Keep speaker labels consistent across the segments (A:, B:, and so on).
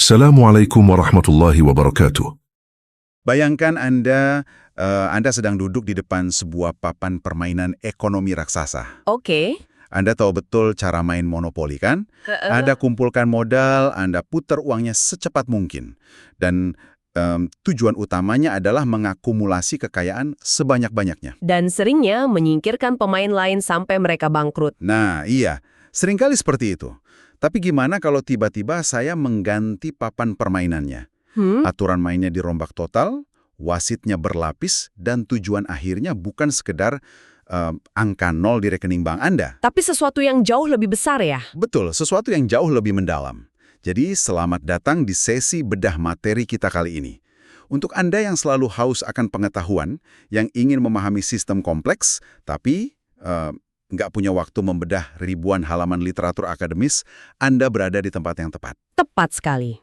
A: Assalamualaikum warahmatullahi wabarakatuh.
B: Bayangkan Anda sedang duduk di depan sebuah papan permainan ekonomi raksasa.
C: Oke.
B: Anda tahu betul cara main monopoli, kan? Anda kumpulkan modal, Anda putar uangnya secepat mungkin. Dan tujuan utamanya adalah mengakumulasi kekayaan sebanyak-banyaknya.
C: Dan seringnya menyingkirkan pemain lain sampai mereka bangkrut.
B: Nah, iya. Seringkali seperti itu. Tapi gimana kalau tiba-tiba saya mengganti papan permainannya? Aturan mainnya dirombak total, wasitnya berlapis, dan tujuan akhirnya bukan sekedar angka nol di rekening bank Anda.
C: Tapi sesuatu yang jauh lebih besar ya?
B: Betul, sesuatu yang jauh lebih mendalam. Jadi, selamat datang di sesi bedah materi kita kali ini. Untuk Anda yang selalu haus akan pengetahuan, yang ingin memahami sistem kompleks, tapi nggak punya waktu membedah ribuan halaman literatur akademis, Anda berada di tempat yang tepat.
C: Tepat sekali.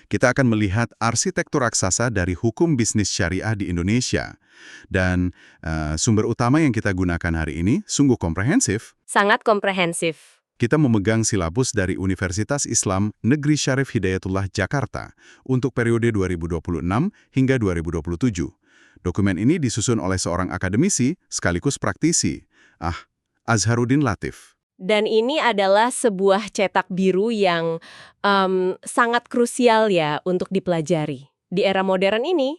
B: Kita akan melihat arsitektur raksasa dari hukum bisnis syariah di Indonesia. Dan sumber utama yang kita gunakan hari ini sungguh komprehensif.
C: Sangat komprehensif.
B: Kita memegang silabus dari Universitas Islam Negeri Syarif Hidayatullah Jakarta untuk periode 2026 hingga 2027. Dokumen ini disusun oleh seorang akademisi sekaligus praktisi, Azharuddin Latif.
C: Dan ini adalah sebuah cetak biru yang sangat krusial ya untuk dipelajari di era modern ini.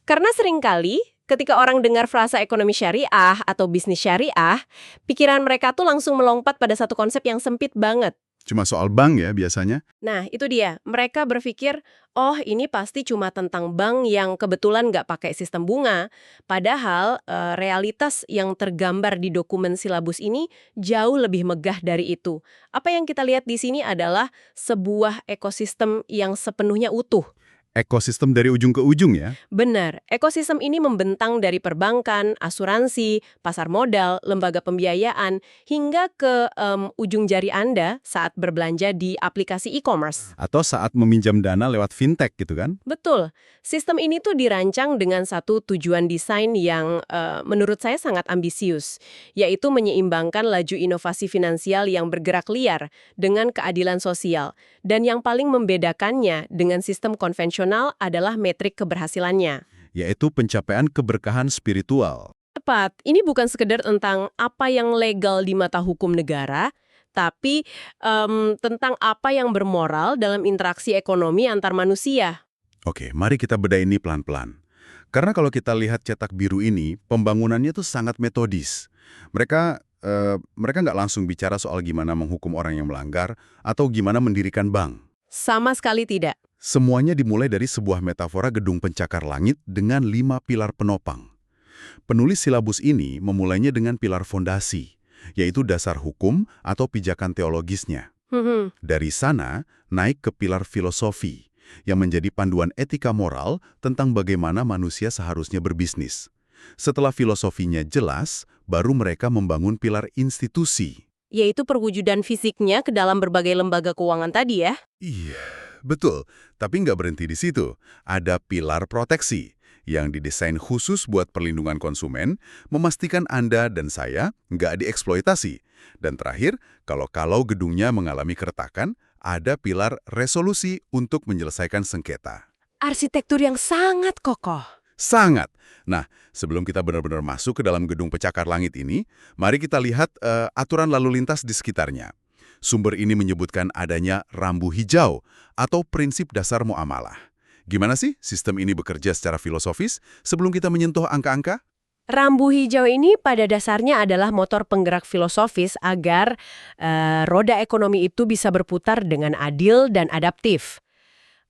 C: Karena seringkali ketika orang dengar frasa ekonomi syariah atau bisnis syariah, pikiran mereka tuh langsung melompat pada satu konsep yang sempit banget.
B: Cuma soal bank ya biasanya.
C: Nah, itu dia. Mereka berpikir, oh ini pasti cuma tentang bank yang kebetulan nggak pakai sistem bunga. Padahal realitas yang tergambar di dokumen silabus ini jauh lebih megah dari itu. Apa yang kita lihat di sini adalah sebuah ekosistem yang sepenuhnya utuh.
B: Ekosistem dari ujung ke ujung ya.
C: Benar, ekosistem ini membentang dari perbankan, asuransi, pasar modal, lembaga pembiayaan, hingga ke ujung jari Anda saat berbelanja di aplikasi e-commerce.
B: Atau saat meminjam dana lewat fintech gitu kan.
C: Betul, sistem ini tuh dirancang dengan satu tujuan desain yang menurut saya sangat ambisius, yaitu menyeimbangkan laju inovasi finansial yang bergerak liar dengan keadilan sosial. Dan yang paling membedakannya dengan sistem konvensional adalah metrik keberhasilannya.
B: Yaitu pencapaian keberkahan spiritual.
C: Tepat, ini bukan sekedar tentang apa yang legal di mata hukum negara, tapi tentang apa yang bermoral dalam interaksi ekonomi antar manusia.
B: Oke, mari kita bedah ini pelan-pelan. Karena kalau kita lihat cetak biru ini, pembangunannya tuh sangat metodis. Mereka nggak langsung bicara soal gimana menghukum orang yang melanggar atau gimana mendirikan bank.
C: Sama sekali tidak.
B: Semuanya dimulai dari sebuah metafora gedung pencakar langit dengan 5 pilar penopang. Penulis silabus ini memulainya dengan pilar fondasi, yaitu dasar hukum atau pijakan teologisnya. Dari sana, naik ke pilar filosofi, yang menjadi panduan etika moral tentang bagaimana manusia seharusnya berbisnis. Setelah filosofinya jelas, baru mereka membangun pilar institusi.
C: Yaitu perwujudan fisiknya ke dalam berbagai lembaga keuangan tadi ya?
B: Iya, betul. Tapi nggak berhenti di situ. Ada pilar proteksi yang didesain khusus buat perlindungan konsumen, memastikan Anda dan saya nggak dieksploitasi. Dan terakhir, kalau gedungnya mengalami keretakan, ada pilar resolusi untuk menyelesaikan sengketa.
C: Arsitektur yang sangat kokoh.
B: Sangat. Nah, sebelum kita benar-benar masuk ke dalam gedung pencakar langit ini, mari kita lihat aturan lalu lintas di sekitarnya. Sumber ini menyebutkan adanya rambu hijau atau prinsip dasar muamalah. Gimana sih sistem ini bekerja secara filosofis sebelum kita menyentuh angka-angka?
C: Rambu hijau ini pada dasarnya adalah motor penggerak filosofis agar roda ekonomi itu bisa berputar dengan adil dan adaptif.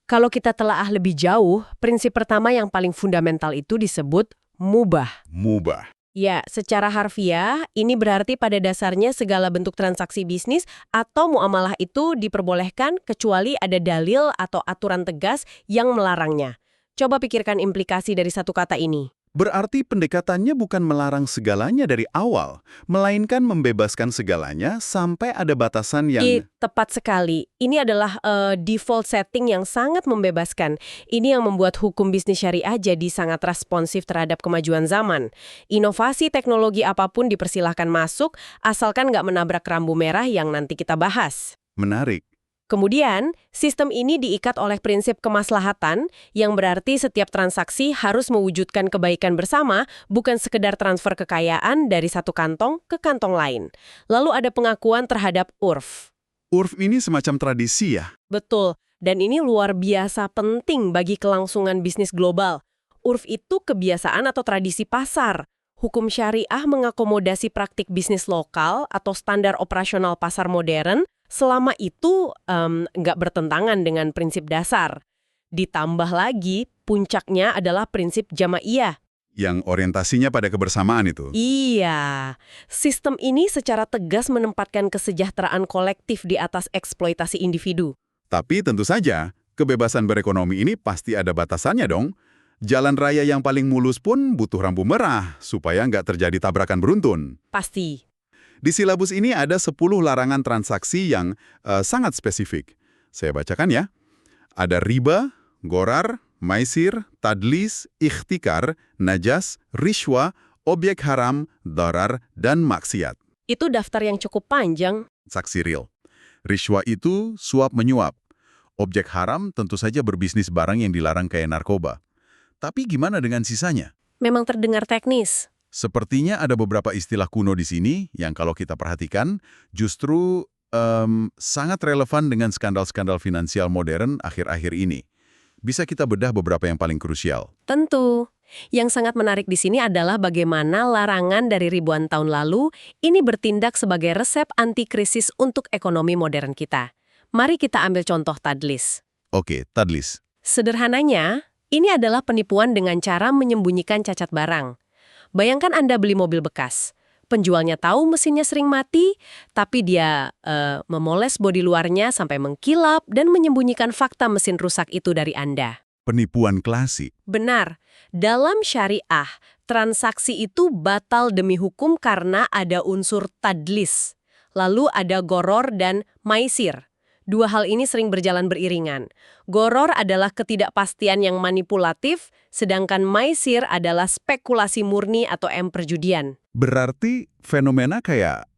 C: Kalau kita telaah lebih jauh, prinsip pertama yang paling fundamental itu disebut mubah.
B: Mubah.
C: Ya, secara harfiah, ini berarti pada dasarnya segala bentuk transaksi bisnis atau muamalah itu diperbolehkan kecuali ada dalil atau aturan tegas yang melarangnya. Coba pikirkan implikasi dari satu kata ini.
B: Berarti pendekatannya bukan melarang segalanya dari awal, melainkan membebaskan segalanya sampai ada batasan yang...
C: Tepat sekali. Ini adalah default setting yang sangat membebaskan. Ini yang membuat hukum bisnis syariah jadi sangat responsif terhadap kemajuan zaman. Inovasi teknologi apapun dipersilahkan masuk, asalkan nggak menabrak rambu merah yang nanti kita bahas.
B: Menarik.
C: Kemudian, sistem ini diikat oleh prinsip kemaslahatan, yang berarti setiap transaksi harus mewujudkan kebaikan bersama, bukan sekedar transfer kekayaan dari satu kantong ke kantong lain. Lalu ada pengakuan terhadap urf.
B: Urf ini semacam tradisi ya?
C: Betul, dan ini luar biasa penting bagi kelangsungan bisnis global. Urf itu kebiasaan atau tradisi pasar. Hukum syariah mengakomodasi praktik bisnis lokal atau standar operasional pasar modern, selama itu nggak bertentangan dengan prinsip dasar. Ditambah lagi, puncaknya adalah prinsip jamaiyah.
B: Yang orientasinya pada kebersamaan itu.
C: Iya, sistem ini secara tegas menempatkan kesejahteraan kolektif di atas eksploitasi individu.
B: Tapi tentu saja, kebebasan berekonomi ini pasti ada batasannya dong. Jalan raya yang paling mulus pun butuh lampu merah, supaya nggak terjadi tabrakan beruntun.
C: Pasti.
B: Di silabus ini ada 10 larangan transaksi yang sangat spesifik. Saya bacakan ya. Ada riba, gorar, maisir, tadlis, ikhtikar, najas, rishwa, objek haram, darar, dan maksiat.
C: Itu daftar yang cukup panjang.
B: Saksi real. Rishwa itu suap menyuap. Objek haram tentu saja berbisnis barang yang dilarang kayak narkoba. Tapi gimana dengan sisanya?
C: Memang terdengar teknis.
B: Sepertinya ada beberapa istilah kuno di sini yang kalau kita perhatikan justru sangat relevan dengan skandal-skandal finansial modern akhir-akhir ini. Bisa kita bedah beberapa yang paling krusial.
C: Tentu. Yang sangat menarik di sini adalah bagaimana larangan dari ribuan tahun lalu ini bertindak sebagai resep anti-krisis untuk ekonomi modern kita. Mari kita ambil contoh tadlis.
B: Oke, tadlis.
C: Sederhananya, ini adalah penipuan dengan cara menyembunyikan cacat barang. Bayangkan Anda beli mobil bekas. Penjualnya tahu mesinnya sering mati, tapi dia memoles bodi luarnya sampai mengkilap dan menyembunyikan fakta mesin rusak itu dari Anda.
B: Penipuan klasik.
C: Benar. Dalam syariah, transaksi itu batal demi hukum karena ada unsur tadlis. Lalu ada goror dan maisir. Dua hal ini sering berjalan beriringan. Goror adalah ketidakpastian yang manipulatif, sedangkan maisir adalah spekulasi murni atau perjudian.
B: Berarti fenomena kayak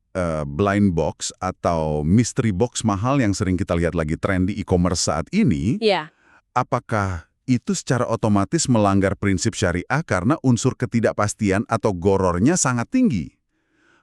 B: blind box atau mystery box mahal yang sering kita lihat lagi tren di e-commerce saat ini,
C: Ya,
B: apakah itu secara otomatis melanggar prinsip syariah karena unsur ketidakpastian atau gorornya sangat tinggi?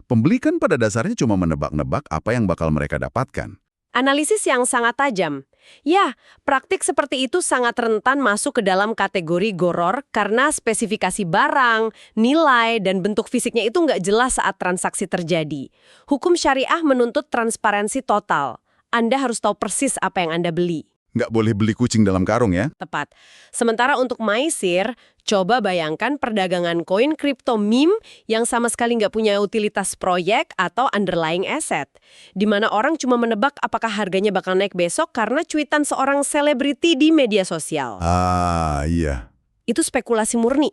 B: Pembeli kan pada dasarnya cuma menebak-nebak apa yang bakal mereka dapatkan.
C: analisis yang sangat tajam. Ya, praktik seperti itu sangat rentan masuk ke dalam kategori goror karena spesifikasi barang, nilai, dan bentuk fisiknya itu nggak jelas saat transaksi terjadi. Hukum syariah menuntut transparansi total. Anda harus tahu persis apa yang Anda beli.
B: Nggak boleh beli kucing dalam karung ya?
C: Tepat. Sementara untuk maisir, coba bayangkan perdagangan koin kripto meme yang sama sekali nggak punya utilitas proyek atau underlying asset. Di mana orang cuma menebak apakah harganya bakal naik besok karena cuitan seorang selebriti di media sosial.
B: Ah, iya.
C: Itu spekulasi murni.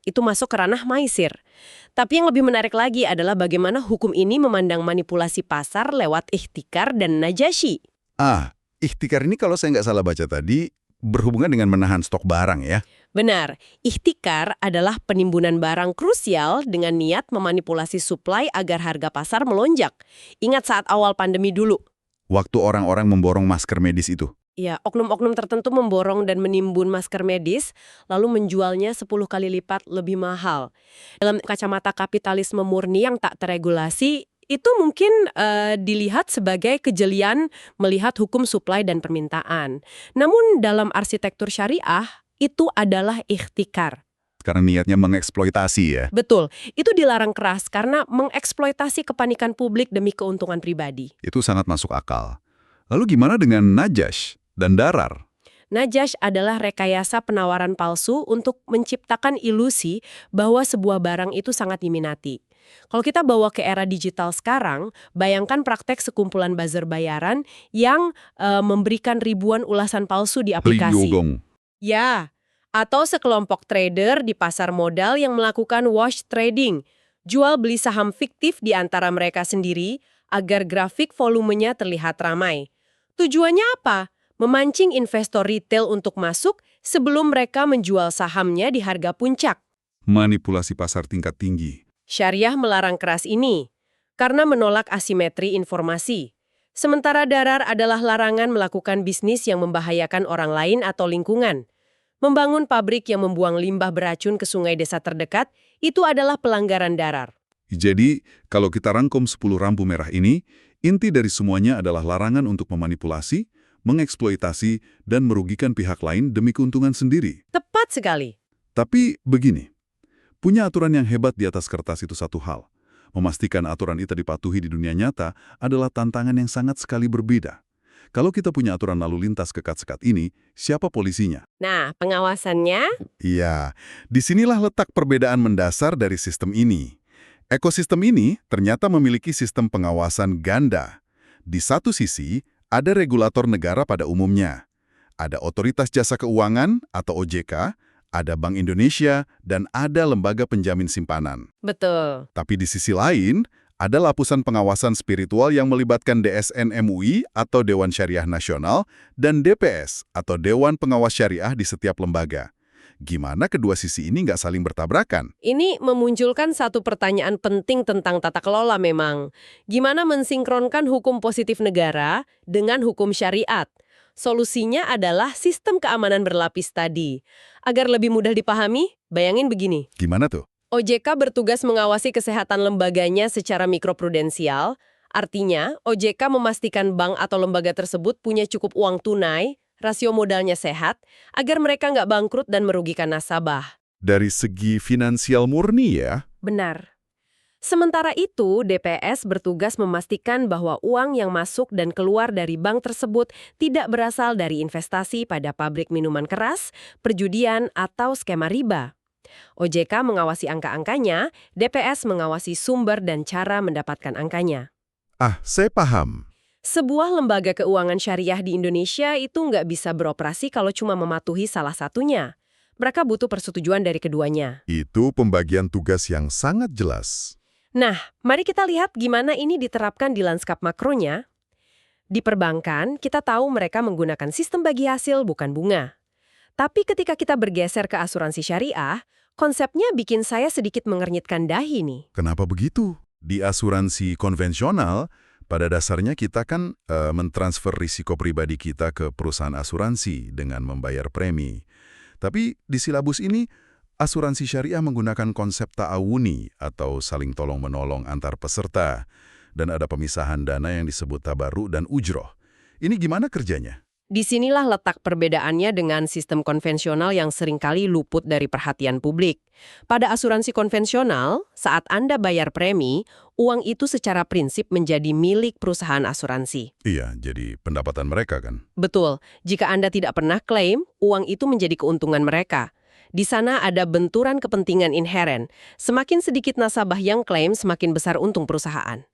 C: Itu masuk ke ranah maisir. Tapi yang lebih menarik lagi adalah bagaimana hukum ini memandang manipulasi pasar lewat ikhtikar dan najashi.
B: Ikhtikar ini kalau saya nggak salah baca tadi, berhubungan dengan menahan stok barang ya?
C: Benar, ikhtikar adalah penimbunan barang krusial dengan niat memanipulasi suplai agar harga pasar melonjak. Ingat saat awal pandemi dulu.
B: Waktu orang-orang memborong masker medis itu.
C: Ya, oknum-oknum tertentu memborong dan menimbun masker medis, lalu menjualnya 10 kali lipat lebih mahal. Dalam kacamata kapitalisme murni yang tak terregulasi, itu mungkin dilihat sebagai kejelian melihat hukum suplai dan permintaan. Namun dalam arsitektur syariah, itu adalah ikhtikar.
B: Karena niatnya mengeksploitasi ya?
C: Betul, itu dilarang keras karena mengeksploitasi kepanikan publik demi keuntungan pribadi.
B: Itu sangat masuk akal. Lalu gimana dengan najash dan darar?
C: Najash adalah rekayasa penawaran palsu untuk menciptakan ilusi bahwa sebuah barang itu sangat diminati. Kalau kita bawa ke era digital sekarang, bayangkan praktek sekumpulan buzzer bayaran yang memberikan ribuan ulasan palsu di aplikasi. Ya, atau sekelompok trader di pasar modal yang melakukan wash trading, jual beli saham fiktif di antara mereka sendiri agar grafik volumenya terlihat ramai. Tujuannya apa? Memancing investor retail untuk masuk sebelum mereka menjual sahamnya di harga puncak.
B: Manipulasi pasar tingkat tinggi.
C: Syariah melarang keras ini karena menolak asimetri informasi. Sementara darar adalah larangan melakukan bisnis yang membahayakan orang lain atau lingkungan. Membangun pabrik yang membuang limbah beracun ke sungai desa terdekat, itu adalah pelanggaran darar.
B: Jadi, kalau kita rangkum 10 rambu merah ini, inti dari semuanya adalah larangan untuk memanipulasi, mengeksploitasi, dan merugikan pihak lain demi keuntungan sendiri.
C: Tepat sekali.
B: Tapi begini, punya aturan yang hebat di atas kertas itu satu hal. Memastikan aturan itu dipatuhi di dunia nyata adalah tantangan yang sangat sekali berbeda. Kalau kita punya aturan lalu lintas kekat-sekat ini, siapa polisinya?
C: Nah, pengawasannya?
B: Iya, disinilah letak perbedaan mendasar dari sistem ini. Ekosistem ini ternyata memiliki sistem pengawasan ganda. Di satu sisi, ada regulator negara pada umumnya. Ada Otoritas Jasa Keuangan atau OJK, ada Bank Indonesia, dan ada lembaga penjamin simpanan.
C: Betul.
B: Tapi di sisi lain, ada lapisan pengawasan spiritual yang melibatkan DSN MUI atau Dewan Syariah Nasional dan DPS atau Dewan Pengawas Syariah di setiap lembaga. Gimana kedua sisi ini nggak saling bertabrakan?
C: Ini memunculkan satu pertanyaan penting tentang tata kelola memang. Gimana mensinkronkan hukum positif negara dengan hukum syariat? Solusinya adalah sistem keamanan berlapis tadi. Agar lebih mudah dipahami, bayangin begini.
B: Gimana tuh?
C: OJK bertugas mengawasi kesehatan lembaganya secara mikroprudensial. Artinya, OJK memastikan bank atau lembaga tersebut punya cukup uang tunai, rasio modalnya sehat, agar mereka nggak bangkrut dan merugikan nasabah.
B: Dari segi finansial murni ya?
C: Benar. Sementara itu, DPS bertugas memastikan bahwa uang yang masuk dan keluar dari bank tersebut tidak berasal dari investasi pada pabrik minuman keras, perjudian, atau skema riba. OJK mengawasi angka-angkanya, DPS mengawasi sumber dan cara mendapatkan angkanya.
B: Ah, saya paham.
C: Sebuah lembaga keuangan syariah di Indonesia itu nggak bisa beroperasi kalau cuma mematuhi salah satunya. Mereka butuh persetujuan dari keduanya.
B: Itu pembagian tugas yang sangat jelas.
C: Nah, mari kita lihat gimana ini diterapkan di lanskap makronya. Di perbankan, kita tahu mereka menggunakan sistem bagi hasil bukan bunga. Tapi ketika kita bergeser ke asuransi syariah, konsepnya bikin saya sedikit mengernyitkan dahi nih.
B: Kenapa begitu? Di asuransi konvensional, pada dasarnya kita kan mentransfer risiko pribadi kita ke perusahaan asuransi dengan membayar premi. Tapi di silabus ini, asuransi syariah menggunakan konsep ta'awuni atau saling tolong-menolong antar peserta. Dan ada pemisahan dana yang disebut tabaru dan ujroh. Ini gimana kerjanya?
C: Disinilah letak perbedaannya dengan sistem konvensional yang seringkali luput dari perhatian publik. Pada asuransi konvensional, saat Anda bayar premi, uang itu secara prinsip menjadi milik perusahaan asuransi.
B: Iya, jadi pendapatan mereka kan?
C: Betul, jika Anda tidak pernah klaim, uang itu menjadi keuntungan mereka. Di sana ada benturan kepentingan inheren. Semakin sedikit nasabah yang klaim, semakin besar untung perusahaan.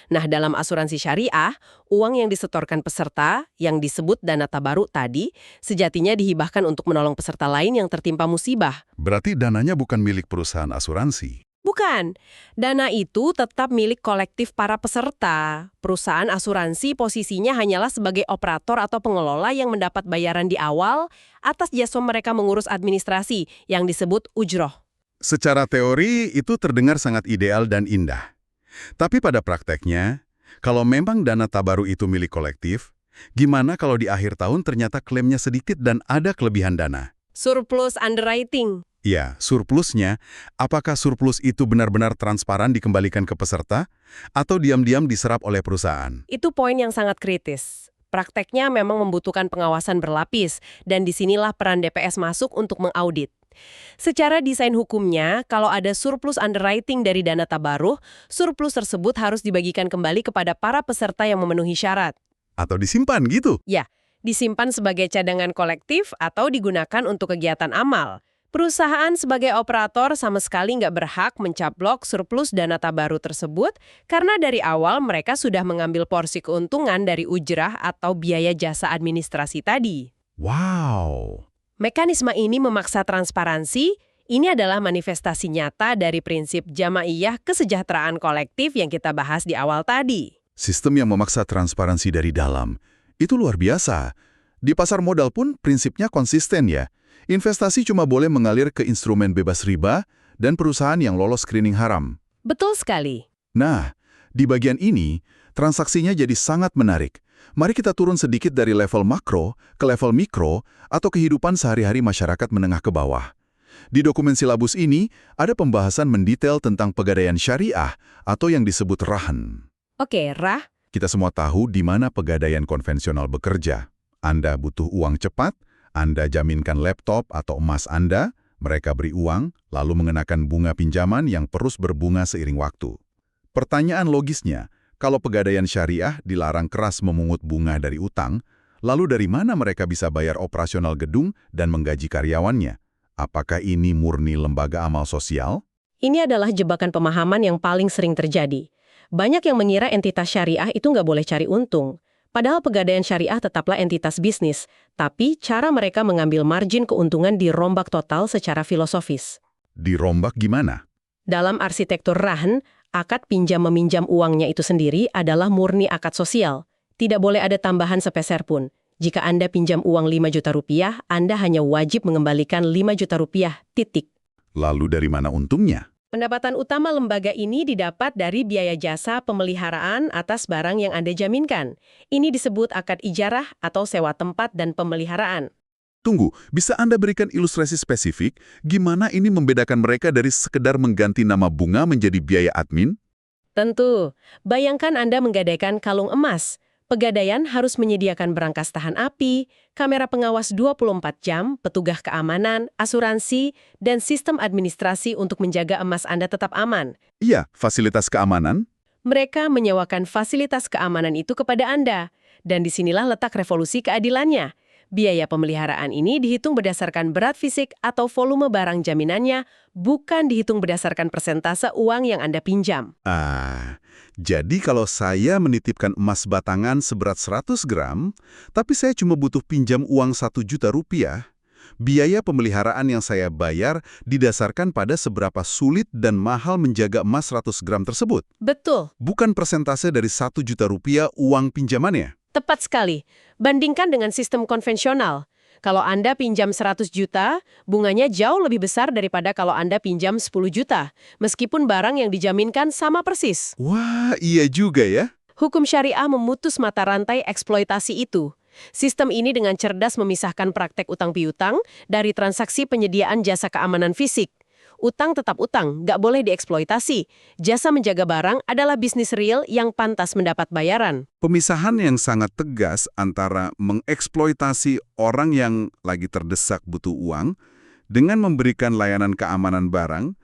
C: Nah, dalam asuransi syariah, uang yang disetorkan peserta, yang disebut dana tabaru tadi, sejatinya dihibahkan untuk menolong peserta lain yang tertimpa musibah.
B: Berarti dananya bukan milik perusahaan asuransi?
C: Bukan. Dana itu tetap milik kolektif para peserta. Perusahaan asuransi posisinya hanyalah sebagai operator atau pengelola yang mendapat bayaran di awal atas jasa mereka mengurus administrasi yang disebut ujroh.
B: Secara teori, itu terdengar sangat ideal dan indah. Tapi pada prakteknya, kalau memang dana tabaru itu milik kolektif, gimana kalau di akhir tahun ternyata klaimnya sedikit dan ada kelebihan dana?
C: Surplus underwriting.
B: Ya, surplusnya, apakah surplus itu benar-benar transparan dikembalikan ke peserta, atau diam-diam diserap oleh perusahaan?
C: Itu poin yang sangat kritis. Prakteknya memang membutuhkan pengawasan berlapis, dan disinilah peran DPS masuk untuk mengaudit. Secara desain hukumnya, kalau ada surplus underwriting dari dana tabaruh, surplus tersebut harus dibagikan kembali kepada para peserta yang memenuhi syarat.
B: Atau disimpan gitu?
C: Ya, disimpan sebagai cadangan kolektif atau digunakan untuk kegiatan amal. Perusahaan sebagai operator sama sekali nggak berhak mencaplok surplus dana tabaruh tersebut karena dari awal mereka sudah mengambil porsi keuntungan dari ujrah atau biaya jasa administrasi tadi.
B: Wow!
C: Mekanisme ini memaksa transparansi. Ini adalah manifestasi nyata dari prinsip jamaiyah kesejahteraan kolektif yang kita bahas di awal tadi.
B: Sistem yang memaksa transparansi dari dalam, itu luar biasa. Di pasar modal pun prinsipnya konsisten ya. Investasi cuma boleh mengalir ke instrumen bebas riba dan perusahaan yang lolos screening haram.
C: Betul sekali.
B: Nah, di bagian ini, transaksinya jadi sangat menarik. Mari kita turun sedikit dari level makro ke level mikro atau kehidupan sehari-hari masyarakat menengah ke bawah. Di dokumen silabus ini, ada pembahasan mendetail tentang pegadaian syariah atau yang disebut rahan.
C: Oke, Rah.
B: Kita semua tahu di mana pegadaian konvensional bekerja. Anda butuh uang cepat, Anda jaminkan laptop atau emas Anda, mereka beri uang, lalu mengenakan bunga pinjaman yang terus berbunga seiring waktu. Pertanyaan logisnya, kalau pegadaian syariah dilarang keras memungut bunga dari utang, lalu dari mana mereka bisa bayar operasional gedung dan menggaji karyawannya? Apakah ini murni lembaga amal sosial?
C: Ini adalah jebakan pemahaman yang paling sering terjadi. Banyak yang mengira entitas syariah itu nggak boleh cari untung. Padahal pegadaian syariah tetaplah entitas bisnis, tapi cara mereka mengambil margin keuntungan dirombak total secara filosofis.
B: Dirombak gimana?
C: Dalam arsitektur rahan, akad pinjam-meminjam uangnya itu sendiri adalah murni akad sosial. Tidak boleh ada tambahan sepeser pun. Jika Anda pinjam uang 5 juta rupiah, Anda hanya wajib mengembalikan 5 juta rupiah, titik.
B: Lalu dari mana untungnya?
C: Pendapatan utama lembaga ini didapat dari biaya jasa pemeliharaan atas barang yang Anda jaminkan. Ini disebut akad ijarah atau sewa tempat dan pemeliharaan.
B: Tunggu, bisa Anda berikan ilustrasi spesifik gimana ini membedakan mereka dari sekedar mengganti nama bunga menjadi biaya admin?
C: Tentu, bayangkan Anda menggadaikan kalung emas. Pegadaian harus menyediakan berangkas tahan api, kamera pengawas 24 jam, petugas keamanan, asuransi, dan sistem administrasi untuk menjaga emas Anda tetap aman.
B: Iya, fasilitas keamanan.
C: Mereka menyewakan fasilitas keamanan itu kepada Anda. Dan disinilah letak revolusi keadilannya. Biaya pemeliharaan ini dihitung berdasarkan berat fisik atau volume barang jaminannya, bukan dihitung berdasarkan persentase uang yang Anda pinjam.
B: Jadi kalau saya menitipkan emas batangan seberat 100 gram, tapi saya cuma butuh pinjam uang 1 juta rupiah, biaya pemeliharaan yang saya bayar didasarkan pada seberapa sulit dan mahal menjaga emas 100 gram tersebut.
C: Betul.
B: Bukan persentase dari 1 juta rupiah uang pinjamannya.
C: Tepat sekali. Bandingkan dengan sistem konvensional. Kalau Anda pinjam 100 juta, bunganya jauh lebih besar daripada kalau Anda pinjam 10 juta, meskipun barang yang dijaminkan sama persis.
B: Wah, iya juga ya.
C: Hukum syariah memutus mata rantai eksploitasi itu. Sistem ini dengan cerdas memisahkan praktek utang piutang dari transaksi penyediaan jasa keamanan fisik. Utang tetap utang, nggak boleh dieksploitasi. Jasa menjaga barang adalah bisnis real yang pantas mendapat bayaran.
B: Pemisahan yang sangat tegas antara mengeksploitasi orang yang lagi terdesak butuh uang dengan memberikan layanan keamanan barang,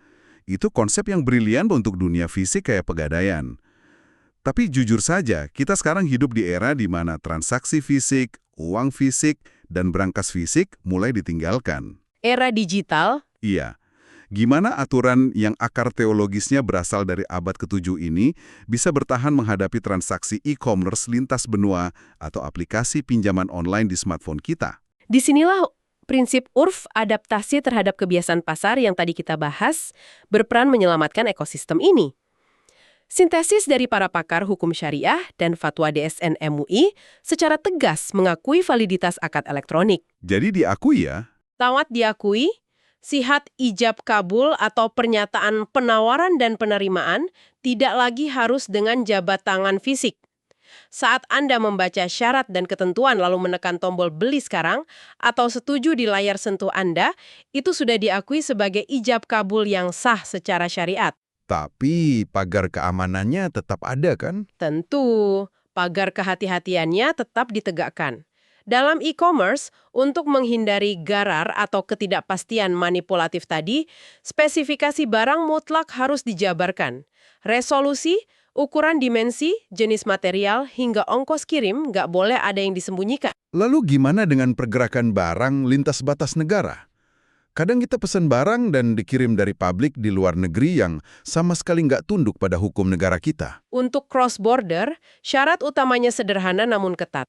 B: itu konsep yang brilian untuk dunia fisik kayak pegadaian. Tapi jujur saja, kita sekarang hidup di era di mana transaksi fisik, uang fisik, dan berangkas fisik mulai ditinggalkan.
C: Era digital?
B: Iya. Gimana aturan yang akar teologisnya berasal dari abad ke-7 ini bisa bertahan menghadapi transaksi e-commerce lintas benua atau aplikasi pinjaman online di smartphone kita?
C: Disinilah prinsip urf adaptasi terhadap kebiasaan pasar yang tadi kita bahas berperan menyelamatkan ekosistem ini. Sintesis dari para pakar hukum syariah dan fatwa DSN MUI secara tegas mengakui validitas akad elektronik.
B: Jadi diakui ya?
C: Tawat diakui, sihat ijab kabul atau pernyataan penawaran dan penerimaan tidak lagi harus dengan jabat tangan fisik. Saat Anda membaca syarat dan ketentuan lalu menekan tombol beli sekarang atau setuju di layar sentuh Anda, itu sudah diakui sebagai ijab kabul yang sah secara syariat.
B: Tapi pagar keamanannya tetap ada kan?
C: Tentu, pagar kehati-hatiannya tetap ditegakkan. Dalam e-commerce, untuk menghindari garar atau ketidakpastian manipulatif tadi, spesifikasi barang mutlak harus dijabarkan. Resolusi, ukuran dimensi, jenis material, hingga ongkos kirim nggak boleh ada yang disembunyikan.
B: Lalu gimana dengan pergerakan barang lintas batas negara? Kadang kita pesan barang dan dikirim dari pabrik di luar negeri yang sama sekali nggak tunduk pada hukum negara kita.
C: Untuk cross-border, syarat utamanya sederhana namun ketat.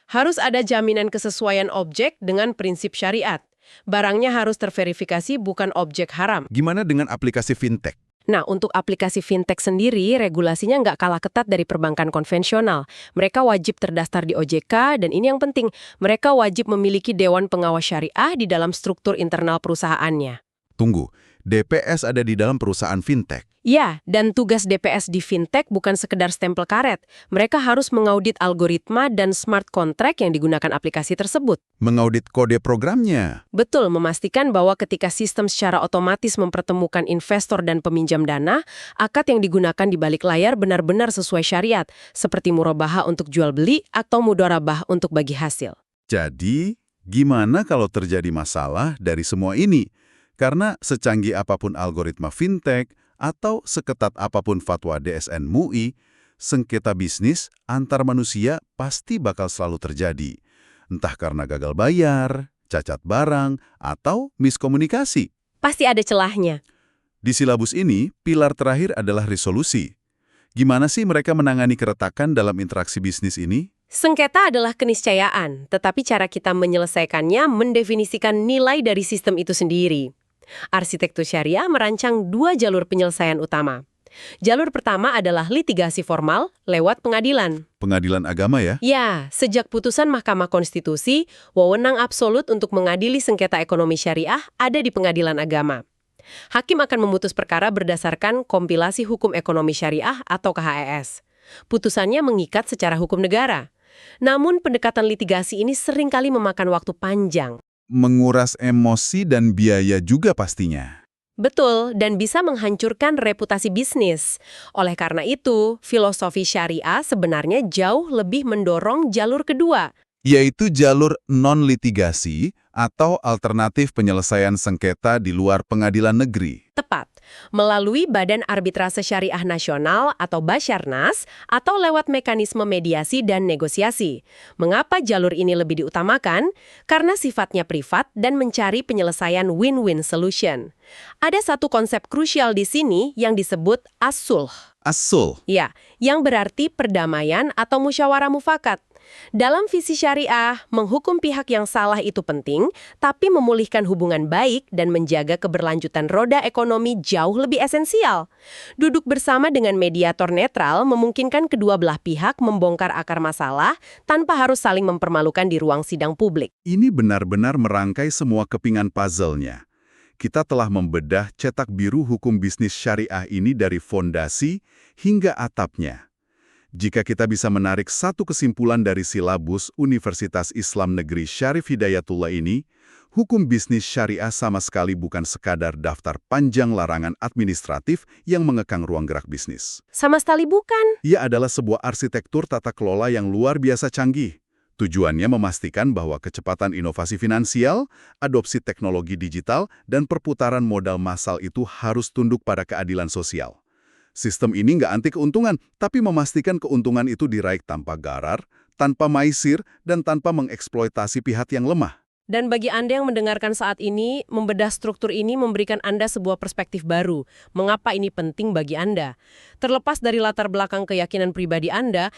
C: Harus ada jaminan kesesuaian objek dengan prinsip syariat. Barangnya harus terverifikasi bukan objek haram.
B: Gimana dengan aplikasi fintech?
C: Nah, untuk aplikasi fintech sendiri, regulasinya nggak kalah ketat dari perbankan konvensional. Mereka wajib terdaftar di OJK, dan ini yang penting, mereka wajib memiliki Dewan Pengawas Syariah di dalam struktur internal perusahaannya.
B: Tunggu, DPS ada di dalam perusahaan fintech.
C: Ya, dan tugas DPS di fintech bukan sekedar stempel karet. Mereka harus mengaudit algoritma dan smart contract yang digunakan aplikasi tersebut.
B: Mengaudit kode programnya.
C: Betul, memastikan bahwa ketika sistem secara otomatis mempertemukan investor dan peminjam dana, akad yang digunakan di balik layar benar-benar sesuai syariat, seperti murabahah untuk jual beli atau mudharabah untuk bagi hasil.
B: Jadi, gimana kalau terjadi masalah dari semua ini? Karena secanggih apapun algoritma fintech atau seketat apapun fatwa DSN MUI, sengketa bisnis antar manusia pasti bakal selalu terjadi. Entah karena gagal bayar, cacat barang, atau miskomunikasi.
C: Pasti ada celahnya.
B: Di silabus ini, pilar terakhir adalah resolusi. Gimana sih mereka menangani keretakan dalam interaksi bisnis ini?
C: Sengketa adalah keniscayaan, tetapi cara kita menyelesaikannya mendefinisikan nilai dari sistem itu sendiri. Arsitektur syariah merancang 2 jalur penyelesaian utama. Jalur pertama adalah litigasi formal lewat pengadilan.
B: Pengadilan agama ya?
C: Ya, sejak putusan Mahkamah Konstitusi, wewenang absolut untuk mengadili sengketa ekonomi syariah ada di pengadilan agama. Hakim akan memutus perkara berdasarkan kompilasi hukum ekonomi syariah atau KHES. Putusannya mengikat secara hukum negara. Namun pendekatan litigasi ini seringkali memakan waktu panjang.
B: Menguras emosi dan biaya juga pastinya.
C: Betul, dan bisa menghancurkan reputasi bisnis. Oleh karena itu, filosofi syariah sebenarnya jauh lebih mendorong jalur kedua.
B: Yaitu jalur non-litigasi atau alternatif penyelesaian sengketa di luar pengadilan negeri.
C: Tepat, melalui Badan Arbitrase Syariah Nasional atau Basyarnas atau lewat mekanisme mediasi dan negosiasi. Mengapa jalur ini lebih diutamakan? Karena sifatnya privat dan mencari penyelesaian win-win solution. Ada satu konsep krusial di sini yang disebut as-sulh.
B: As-sulh.
C: Ya, yang berarti perdamaian atau musyawarah mufakat. Dalam visi syariah, menghukum pihak yang salah itu penting, tapi memulihkan hubungan baik dan menjaga keberlanjutan roda ekonomi jauh lebih esensial. Duduk bersama dengan mediator netral memungkinkan kedua belah pihak membongkar akar masalah tanpa harus saling mempermalukan di ruang sidang publik.
B: Ini benar-benar merangkai semua kepingan puzzle-nya. Kita telah membedah cetak biru hukum bisnis syariah ini dari fondasi hingga atapnya. Jika kita bisa menarik satu kesimpulan dari silabus Universitas Islam Negeri Syarif Hidayatullah ini, hukum bisnis syariah sama sekali bukan sekadar daftar panjang larangan administratif yang mengekang ruang gerak bisnis.
C: Sama sekali bukan.
B: Ia adalah sebuah arsitektur tata kelola yang luar biasa canggih. Tujuannya memastikan bahwa kecepatan inovasi finansial, adopsi teknologi digital, dan perputaran modal massal itu harus tunduk pada keadilan sosial. Sistem ini nggak anti keuntungan, tapi memastikan keuntungan itu diraih tanpa garar, tanpa maisir, dan tanpa mengeksploitasi pihak yang lemah.
C: Dan bagi Anda yang mendengarkan saat ini, membedah struktur ini memberikan Anda sebuah perspektif baru. Mengapa ini penting bagi Anda? Terlepas dari latar belakang keyakinan pribadi Anda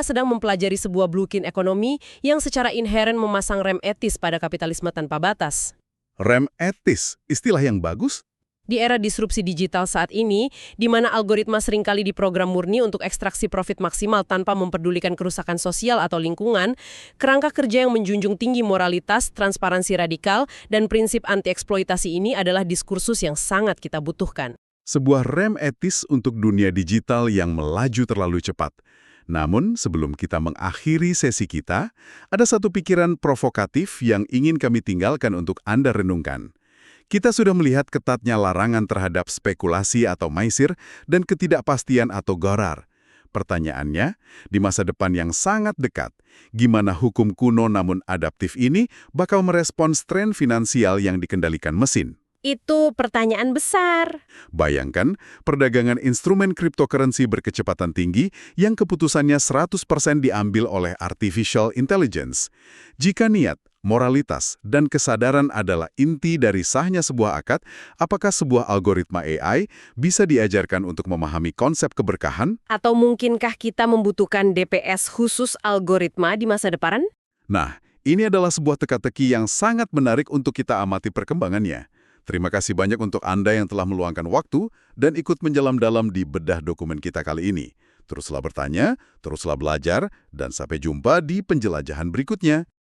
C: sedang mempelajari sebuah blueprint ekonomi yang secara inheren memasang rem etis pada kapitalisme tanpa batas.
B: Rem etis, istilah yang bagus.
C: Di era disrupsi digital saat ini, di mana algoritma seringkali diprogram murni untuk ekstraksi profit maksimal tanpa memperdulikan kerusakan sosial atau lingkungan, kerangka kerja yang menjunjung tinggi moralitas, transparansi radikal, dan prinsip anti-eksploitasi ini adalah diskursus yang sangat kita butuhkan.
B: Sebuah rem etis untuk dunia digital yang melaju terlalu cepat. Namun, sebelum kita mengakhiri sesi kita, ada satu pikiran provokatif yang ingin kami tinggalkan untuk Anda renungkan. Kita sudah melihat ketatnya larangan terhadap spekulasi atau maisir dan ketidakpastian atau gharar. Pertanyaannya, di masa depan yang sangat dekat, gimana hukum kuno namun adaptif ini bakal merespons tren finansial yang dikendalikan mesin?
C: Itu pertanyaan besar.
B: Bayangkan, perdagangan instrumen cryptocurrency berkecepatan tinggi yang keputusannya 100% diambil oleh artificial intelligence. Jika niat, moralitas, dan kesadaran adalah inti dari sahnya sebuah akad, apakah sebuah algoritma AI bisa diajarkan untuk memahami konsep keberkahan?
C: Atau mungkinkah kita membutuhkan DPS khusus algoritma di masa depan?
B: Nah, ini adalah sebuah teka-teki yang sangat menarik untuk kita amati perkembangannya. Terima kasih banyak untuk Anda yang telah meluangkan waktu dan ikut menyelam dalam di bedah dokumen kita kali ini. Teruslah bertanya, teruslah belajar, dan sampai jumpa di penjelajahan berikutnya.